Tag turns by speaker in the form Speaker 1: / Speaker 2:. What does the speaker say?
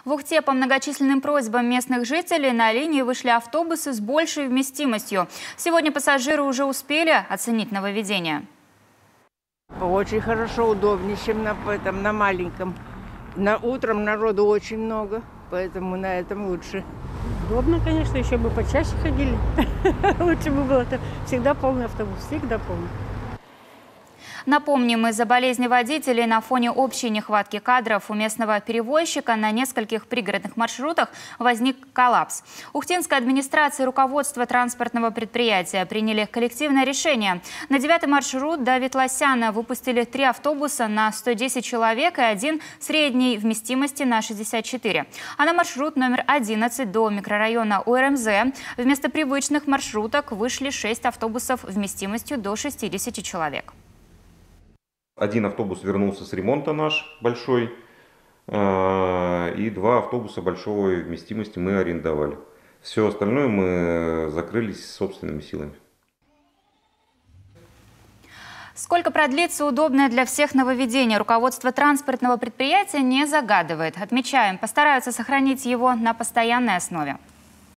Speaker 1: В Ухте по многочисленным просьбам местных жителей на линии вышли автобусы с большей вместимостью. Сегодня пассажиры уже успели оценить нововведение.
Speaker 2: Очень хорошо, удобнее, чем на маленьком. Утром народу очень много, поэтому на этом лучше.
Speaker 3: Удобно, конечно, еще бы почаще ходили. Лучше бы было. Всегда полный автобус, всегда полный.
Speaker 1: Напомним, из-за болезни водителей на фоне общей нехватки кадров у местного перевозчика на нескольких пригородных маршрутах возник коллапс. Ухтинская администрация и руководство транспортного предприятия приняли коллективное решение. На 9-й маршрут до Ветлосяна выпустили 3 автобуса на 110 человек и 1 средней вместимости на 64. А на маршрут номер 11 до микрорайона УРМЗ вместо привычных маршруток вышли 6 автобусов вместимостью до 60 человек.
Speaker 4: 1 автобус вернулся с ремонта наш большой, и 2 автобуса большой вместимости мы арендовали. Все остальное мы закрылись собственными силами.
Speaker 1: Сколько продлится удобное для всех нововведение, руководство транспортного предприятия не загадывает. Отмечаем, постараются сохранить его на постоянной основе.